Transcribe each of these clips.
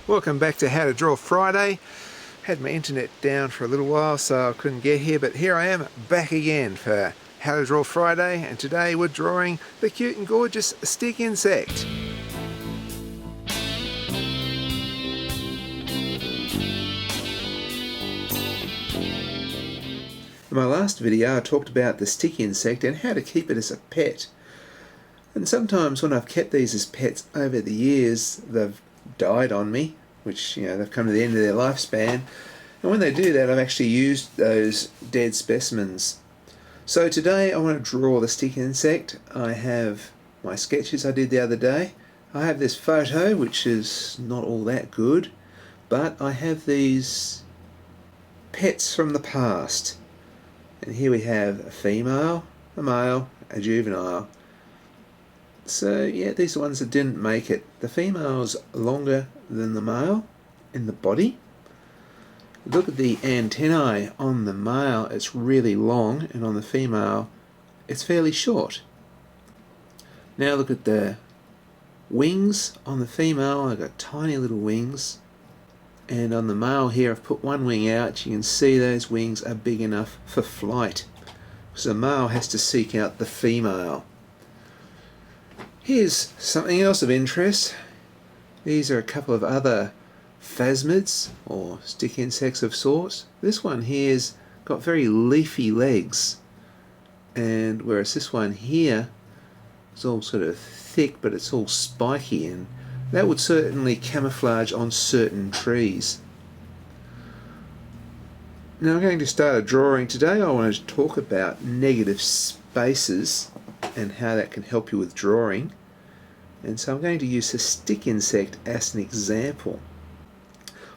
Welcome back to How to Draw Friday. Had my internet down for a little while so I couldn't get here, but here I am back again for How to Draw Friday, and today we're drawing the cute and gorgeous stick insect. In my last video I talked about the stick insect and how to keep it as a pet. And sometimes when I've kept these as pets over the years, they've died on me, which, they've come to the end of their lifespan. And when they do that, I've actually used those dead specimens. So today I want to draw the stick insect. I have my sketches I did the other day. I have this photo, which is not all that good, but I have these pets from the past. And here we have a female, a male, a juvenile. So yeah, these are ones that didn't make it. The female's longer than the male in the body. Look at the antennae on the male, it's really long, and on the female it's fairly short. Now look at the wings on the female. I've got tiny little wings, and on the male here I've put one wing out. You can see those wings are big enough for flight, so the male has to seek out the female. Here's something else of interest. These are a couple of other phasmids, or stick insects of sorts. This one here's got very leafy legs, and whereas this one here is all sort of thick, but it's all spiky, and that would certainly camouflage on certain trees. Now I'm going to start a drawing. Today I want to talk about negative spaces and how that can help you with drawing. And so I'm going to use a stick insect as an example.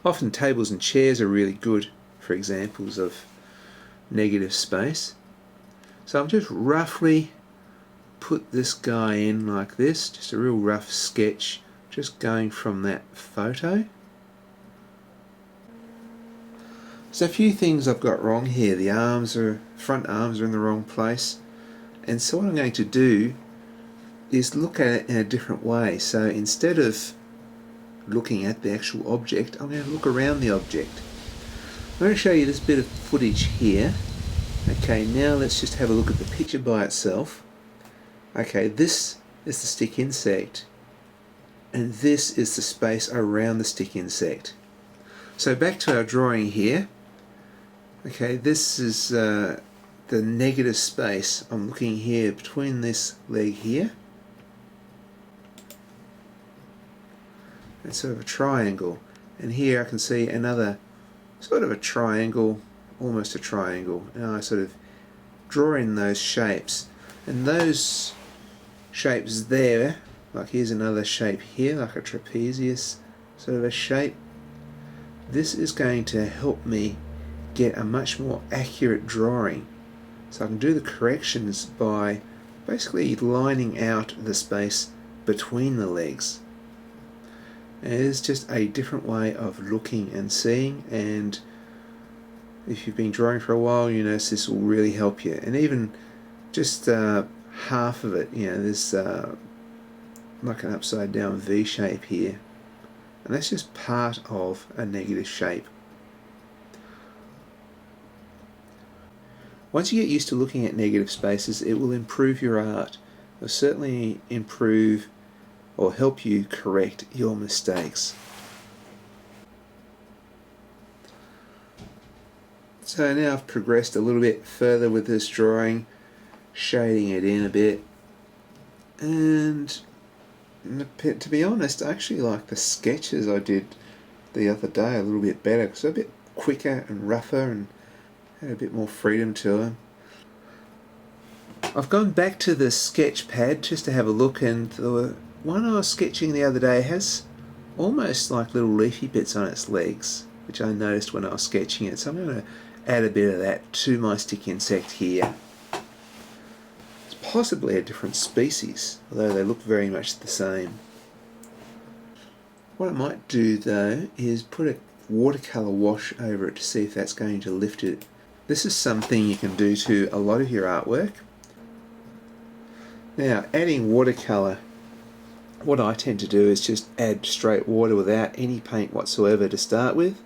Often tables and chairs are really good for examples of negative space. So I've just roughly put this guy in like this, just a real rough sketch, just going from that photo. So a few things I've got wrong here. The front arms are in the wrong place. And so what I'm going to do is look at it in a different way. So instead of looking at the actual object, I'm going to look around the object. I'm going to show you this bit of footage here. Okay, now let's just have a look at the picture by itself. Okay, this is the stick insect, and this is the space around the stick insect. So back to our drawing here. Okay, this is the negative space. I'm looking here between this leg here. It's sort of a triangle, and here I can see another sort of a triangle, almost a triangle, and I sort of draw in those shapes, and those shapes there, like here's another shape here, like a trapezius sort of a shape. This is going to help me get a much more accurate drawing. So I can do the corrections by basically lining out the space between the legs. And it is just a different way of looking and seeing, and if you've been drawing for a while, you notice this will really help you. And even just half of it, there's like an upside down V shape here, and that's just part of a negative shape. Once you get used to looking at negative spaces, it will improve your art. It will certainly improve or help you correct your mistakes. So now I've progressed a little bit further with this drawing, shading it in a bit, and to be honest, I actually like the sketches I did the other day a little bit better, because they're a bit quicker and rougher and had a bit more freedom to them. I've gone back to the sketch pad just to have a look, and the one I was sketching the other day has almost like little leafy bits on its legs, which I noticed when I was sketching it. So I'm going to add a bit of that to my stick insect here. It's possibly a different species, although they look very much the same. What I might do though is put a watercolour wash over it to see if that's going to lift it. This is something you can do to a lot of your artwork. Now, adding watercolour what I tend to do is just add straight water without any paint whatsoever to start with,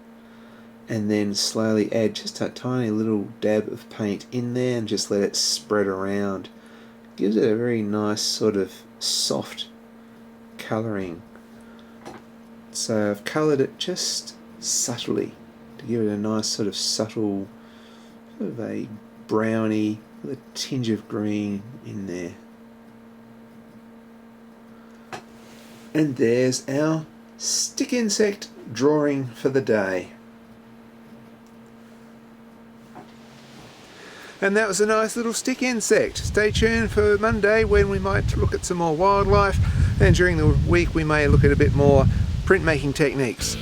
and then slowly add just a tiny little dab of paint in there and just let it spread around. Gives it a very nice sort of soft colouring. So I've coloured it just subtly to give it a nice sort of subtle, sort of a browny with a tinge of green in there. And there's our stick insect drawing for the day. And that was a nice little stick insect. Stay tuned for Monday when we might look at some more wildlife, and during the week we may look at a bit more printmaking techniques.